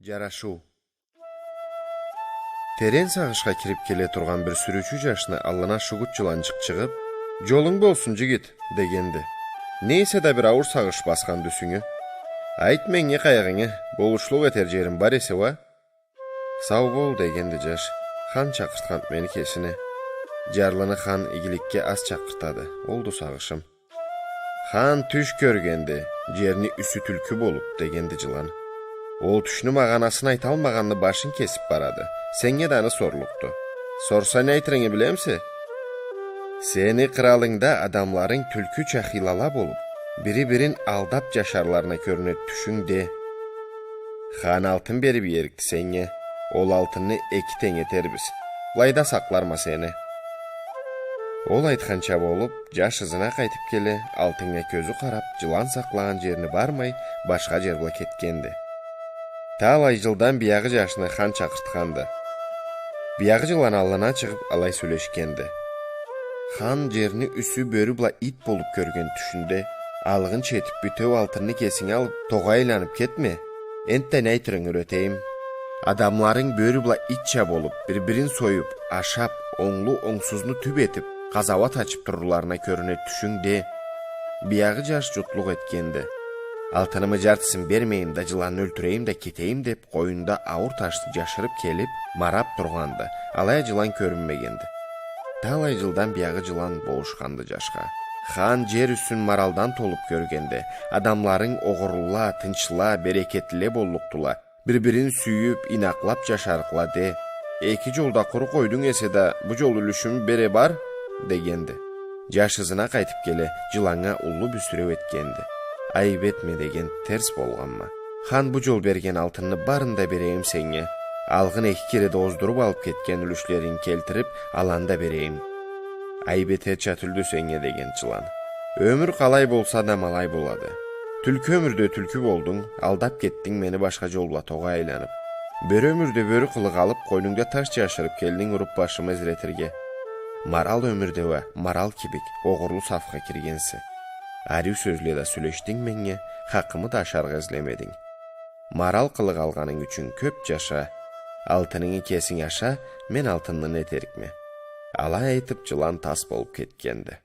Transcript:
Жарашуу. Терен сагышка кирип келе турган бир сүрүүчү жашны алына шугут жыланчык чыгып, "Жолуң болсун жигит" дегенди. Нейсе да бир ауыр сагыш баскан дүсүңө. "Айт меңе кайгыңы, болушлук этер жерим бар эсеба?" "Сау бол" дегенди жаш. "Хан чакырткан мени кесине." Жарлыны хан игиликке аз чакыртады. Олду сагышым. "Хан түш көргенди, жерни үсү түлкү болуп" дегенди жылан. "Ол түшүнү мага анасын айта алмаганды башын кесип барады. Сенге даны сорлукту. Сорса не айтырыңы билемси? Сени кыралыңда адамларың түлкү чахилала болуп, бири-бирин алдап жашарларына көрүнөт түшүңде. Хан алтын берип эрикти сенге. Ол алтынны эки тең этербиз. Лайда сакларма сени." Ол айтканча болуп, жаш ызына кайтып келе, алтынга көзү карап, жылан саклаган жерине бармай, башка жерге кеткенди. Талай жылдан биягы жашны хан чакыртканды. Биягы жылан алына чыгып алай сүйлөшкенди. Хан жерни үсү бөрү була ит болуп көргөн түшүндө, алыгын четип бүтөп алтынны кесиңе алып, тога айланып кетме. Энттен айтырың өрөтейим. Адамларың бөрү була итча болуп, бири-бирин союп, ашап, оңлу оңсузну түп этип, казабат ачып турурларына көрүнөт түшүңдө. Биягы жаш жутлук эткенди. Алтынымы жартысын бермейм да жыланны өлтүрейим да кетейим деп коюнда ауыр ташты жашырып келип марап турганды. Алай жылан көрүнмөгенди. Талай жылдан биягы жылан болушканды жашка. Хан жер үстүн маралдан толуп көргенде, адамларың огурула, тынчла, берекеттиле болуктула, бири-бирин сүйүп, инаклап жашаркыла де. Эки жолда куру койдуң эсе да, бу жол үлүшүм бере бар дегенди. Жаш ызына кайтып келе, жыланга улуу бүсүрөп эткенди. "Айып этме" деген терс болгонма. "Хан бу жол берген алтынны барын да берейим сеңе. Алгын эки кереде оздуруп алып кеткен үлүшлөрүн келтирип, аланда берейим. Айып эте чатүлдү сеңе" деген жылан. "Өмүр калай болса да малай болады. Түлкү өмүрдө түлкү болдуң, алдап кеттиң мени башка жолла тога айланып. Бөрү өмүрдө бөрү кылык алып, койнуңда таш жашырып келдиң уруп башыма изиретирге. Марал өмүрдөбө, марал кибик, огурлу сафка киргенси. Арю сөзле да сүйлөштүң меңе, хакымы да ашарга излемедиң. Марал кылык алганың үчүн көп жаша, алтыныңы кесиң аша, мен алтынны этерикме." Алай айтып жылан тас болуп кеткенди.